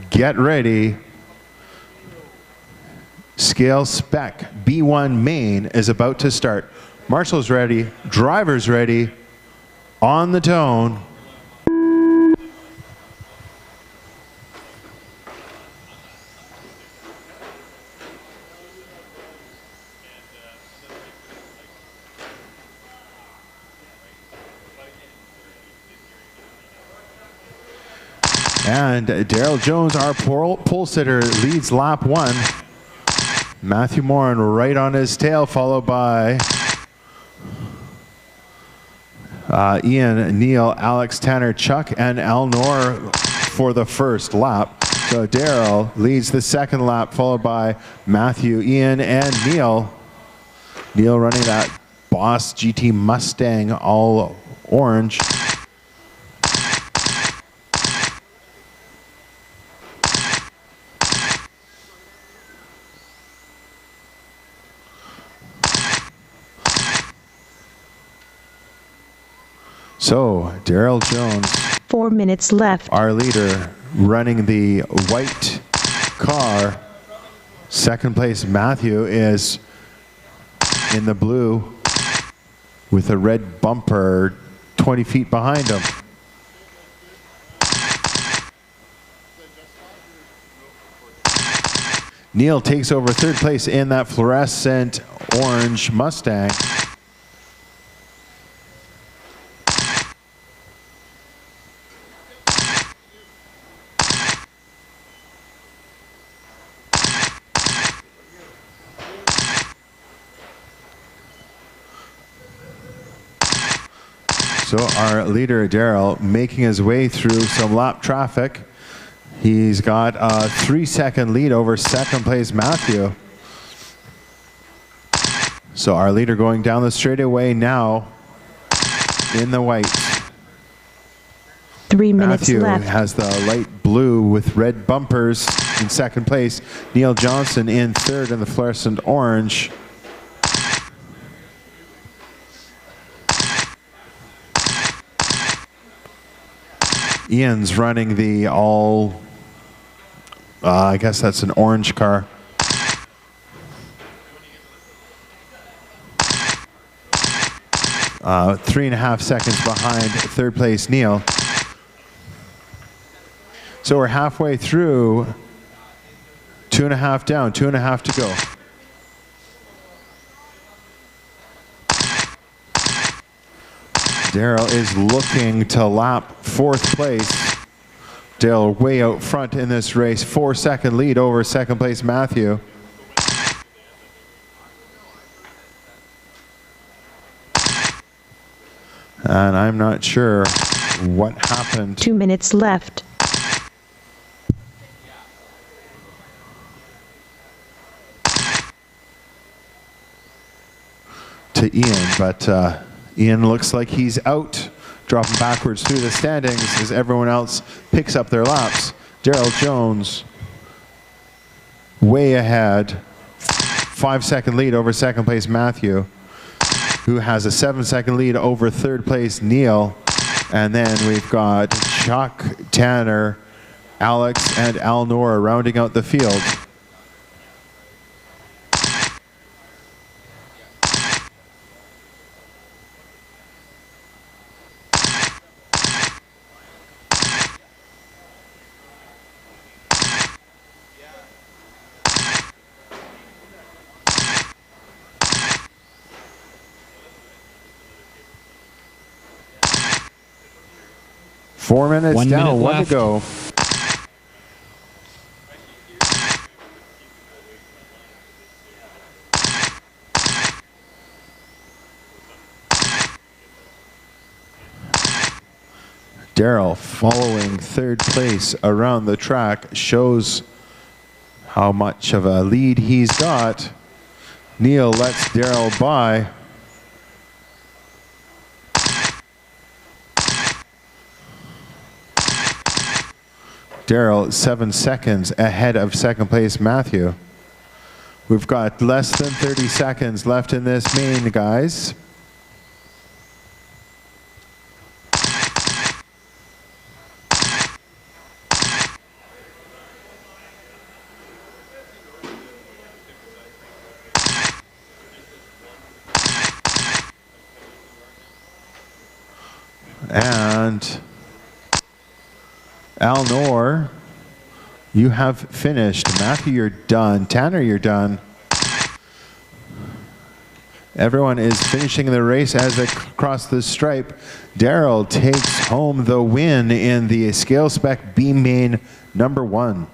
get ready. Scale Spec B1 main is about to start. Marshal's ready, driver's ready, on the tone. And Daryl Jones, our pole sitter, leads lap 1. Matthew Morin right on his tail, followed by Ian, Neil, Alex, Tanner, Chuck, and Al Noor for the first lap. So Daryl leads the second lap, followed by Matthew, Ian, and Neil. Neil running that Boss GT Mustang all orange. So, Daryl Jones, 4 minutes left. Our leader, running the white car. Second place, Matthew, is in the blue with a red bumper 20 feet behind him. Neil takes over third place in that fluorescent orange Mustang. So our leader, Daryl, making his way through some lap traffic. He's got a 3-second lead over second place Matthew. So our leader going down the straightaway now in the white. 3 minutes Matthew left. has the light blue with red bumpers in second place. Neil Johnson in third in the fluorescent orange. Ian's running the all, I guess that's an orange car. Uh, 3.5 seconds behind third place Neil. So we're halfway through, 2.5 down, 2.5 to go. Daryl is looking to lap fourth place. Daryl way out front in this race, 4-second lead over second place Matthew. And I'm not sure what happened. 2 minutes left. To Ian, but Ian looks like he's out, dropping backwards through the standings as everyone else picks up their laps. Daryl Jones way ahead, 5-second lead over second place Matthew, who has a 7-second lead over third place Neil. And then we've got Chuck, Tanner, Alex, and Al Noor rounding out the field. Four minutes 1 down, minute 1 left. to go. Daryl following third place around the track shows how much of a lead he's got. Neil lets Daryl by. Daryl 7 seconds ahead of second place Matthew. We've got less than 30 seconds left in this main, guys. And Al Noor, you have finished. Matthew, you're done. Tanner, you're done. Everyone is finishing the race as they cross the stripe. Daryl takes home the win in the Scale Spec B Main #1.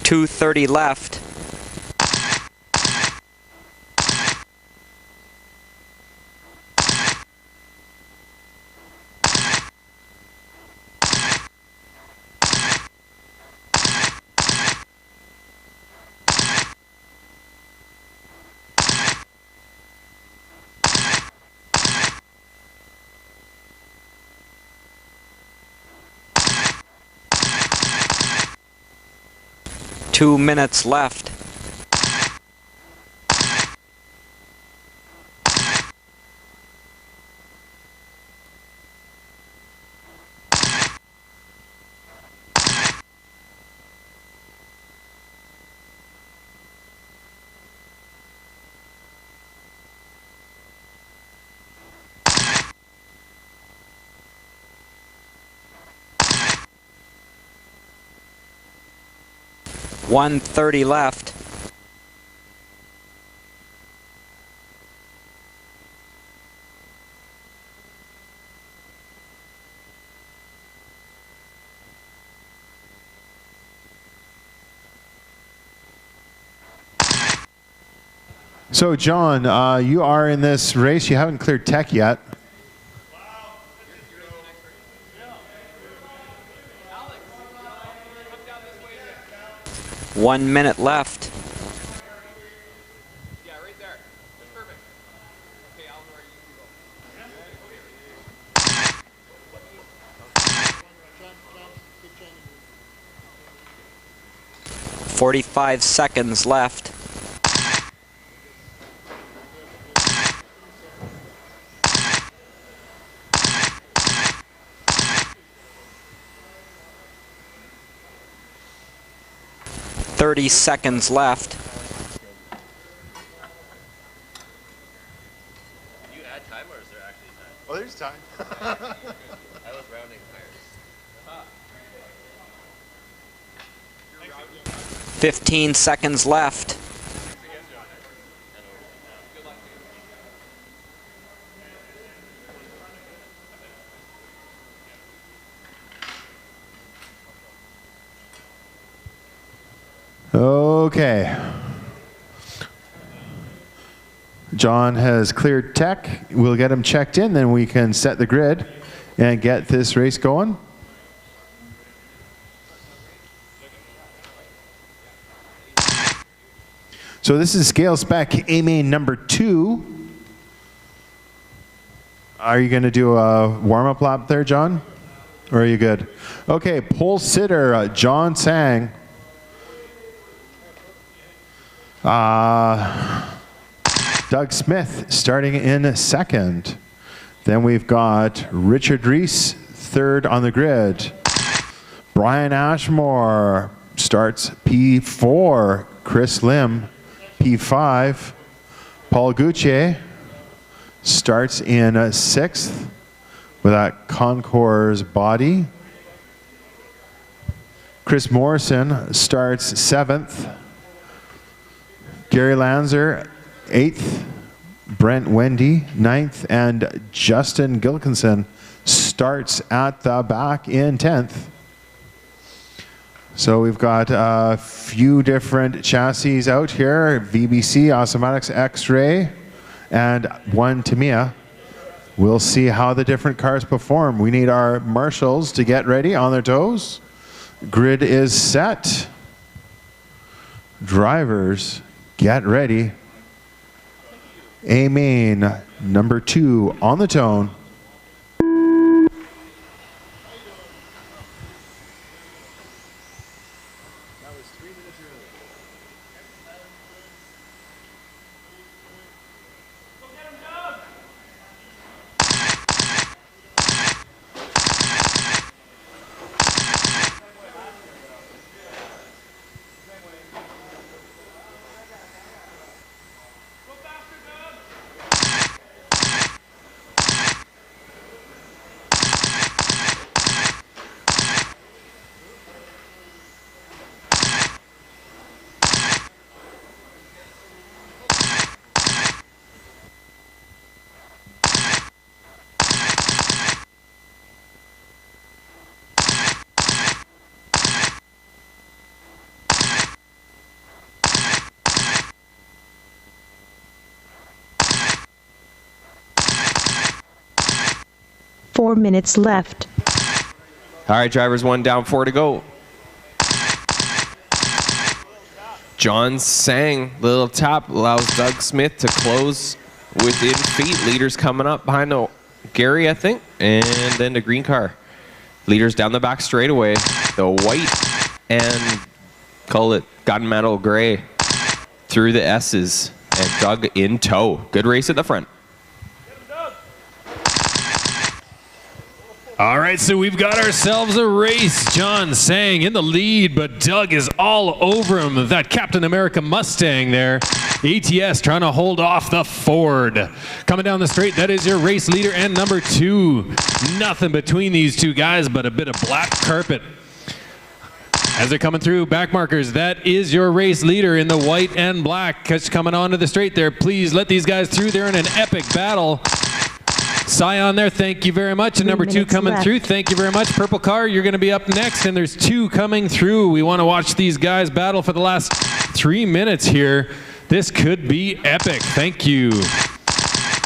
.230 left. Two minutes left. .130 left. So John, you are in this race. You haven't cleared tech yet. 1 minute left. Yeah, right there. That's perfect. Okay, Alnor, you can go. 45 seconds left. .30 seconds left. Do you add time or is there actually time? Oh, there's time. I was rounding higher. 15 seconds left. Okay. John has cleared tech. We'll get him checked in, then we can set the grid and get this race going. So this is Scale Spec A Main #2. Are you going to do a warm-up lap there, John? Or are you good? Okay, pole sitter, John Sang. Doug Smith starting in second. Then we've got Richard Reese third on the grid. Brian Ashmore starts P4. Chris Lim P5. Paul Gucci starts in sixth with that Concours body. Chris Morrison starts seventh. Gary Lanzer, 8th. Brent Wendy, 9th. And Justin Gilkinson starts at the back in 10th. So we've got a few different chassis out here. VBC, Osmatics X-Ray, and one Tamiya. We'll see how the different cars perform. We need our marshals to get ready on their toes. Grid is set. Drivers, get ready. A-Main, number 2 on the tone. Four minutes left. All right, drivers, 1 down, 4 to go. John Sang, little tap, allows Doug Smith to close within feet. Leaders coming up behind the Gary, I think, and then the green car. Leaders down the back straightaway. The white and call it gunmetal gray through the S's, and Doug in tow. Good race at the front. All right, so we've got ourselves a race. John Sang in the lead, but Doug is all over him. That Captain America Mustang there. ATS trying to hold off the Ford. Coming down the straight, that is your race leader and number 2. Nothing between these two guys but a bit of black carpet. As they're coming through, back markers, that is your race leader in the white and black. Catch coming onto the straight there. Please let these guys through. They're in an epic battle. Scion there, thank you very much. And number 2 coming through, thank you very much. Purple car, you're going to be up next. And there's 2 coming through. We want to watch these guys battle for the last 3 minutes here. This could be epic. Thank you.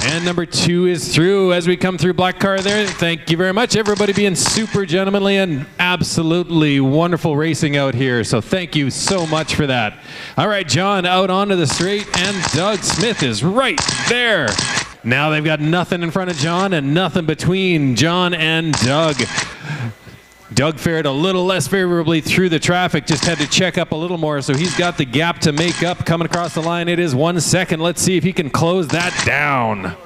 And number 2 is through as we come through. Black car there. Thank you very much. Everybody being super gentlemanly and absolutely wonderful racing out here. So thank you so much for that. All right, John out onto the straight, and Doug Smith is right there. Now they've got nothing in front of John and nothing between John and Doug. Doug fared a little less favorably through the traffic, just had to check up a little more, so he's got the gap to make up. Coming across the line, it is 1 second. Let's see if he can close that down.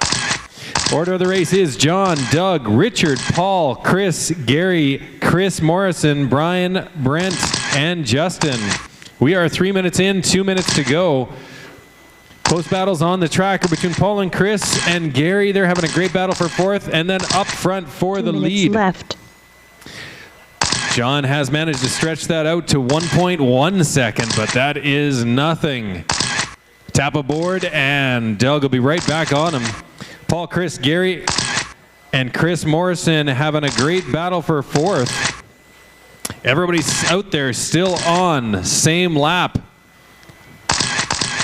Order of the race is John, Doug, Richard, Paul, Chris, Gary, Chris Morrison, Brian, Brent, and Justin. We are 3 minutes in, 2 minutes to go. Close battles on the track are between Paul and Chris and Gary. They're having a great battle for 4th, and then up front for the lead. Left. John has managed to stretch that out to 1.1 second, but that is nothing. Tap aboard, and Doug will be right back on him. Paul, Chris, Gary, and Chris Morrison having a great battle for 4th. Everybody's out there still on, same lap.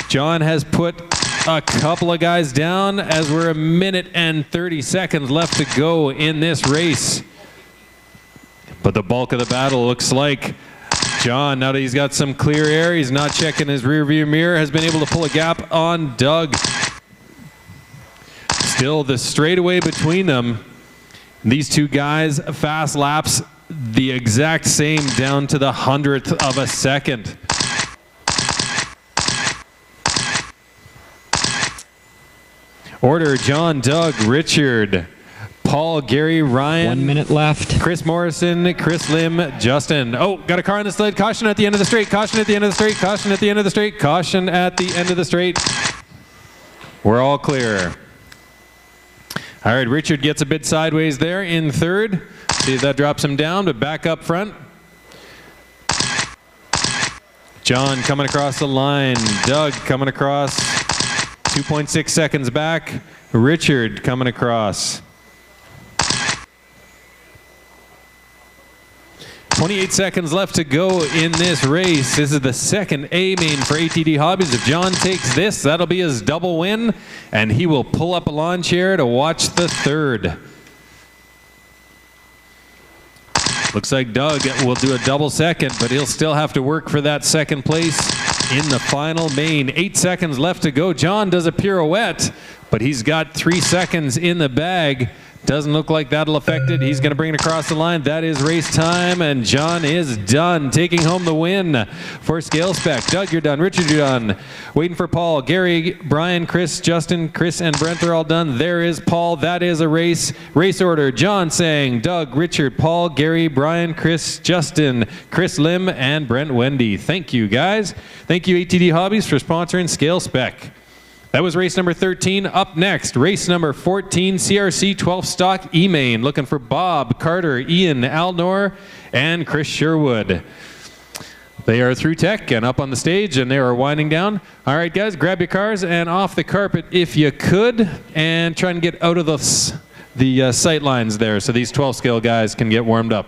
John has put a couple of guys down as we're 1 minute and 30 seconds left to go in this race. But the bulk of the battle looks like John, now that he's got some clear air, he's not checking his rear view mirror, has been able to pull a gap on Doug. Still the straightaway between them. These two guys, fast laps, the exact same down to the 100th of a second. Order John, Doug, Richard, Paul, Gary, Ryan. 1 minute left. Chris Morrison, Chris Lim, Justin. Oh, got a car on the sled. Caution at the end of the straight. Caution at the end of the straight. Caution at the end of the straight. Caution at the end of the straight. We're all clear. All right, Richard gets a bit sideways there in 3rd. See if that drops him down, but back up front. John coming across the line. Doug coming across. 2.6 seconds back. Richard coming across. 28 seconds left to go in this race. This is the second A-main for ATD Hobbies. If John takes this, that'll be his double win, and he will pull up a lawn chair to watch the 3rd. Looks like Doug will do a double second, but he'll still have to work for that 2nd place. in the final main. 8 seconds left to go. John does a pirouette, but he's got 3 seconds in the bag. Doesn't look like that'll affect it. He's going to bring it across the line. That is race time, and John is done, taking home the win for Scale Spec. Doug, you're done. Richard, you're done. Waiting for Paul. Gary, Brian, Chris, Justin, Chris, and Brent are all done. There is Paul. That is a race. Race order. John Sang, Doug, Richard, Paul, Gary, Brian, Chris, Justin, Chris Lim, and Brent Wendy. Thank you, guys. Thank you, ATD Hobbies, for sponsoring Scale Spec. That was race number 13. Up next, race number 14, CRC 12 stock E-Main. Looking for Bob, Carter, Ian, Alnor, and Chris Sherwood. They are through tech and up on the stage, and they are winding down. All right, guys, grab your cars and off the carpet if you could, and try and get out of the sight lines there so these 12 scale guys can get warmed up.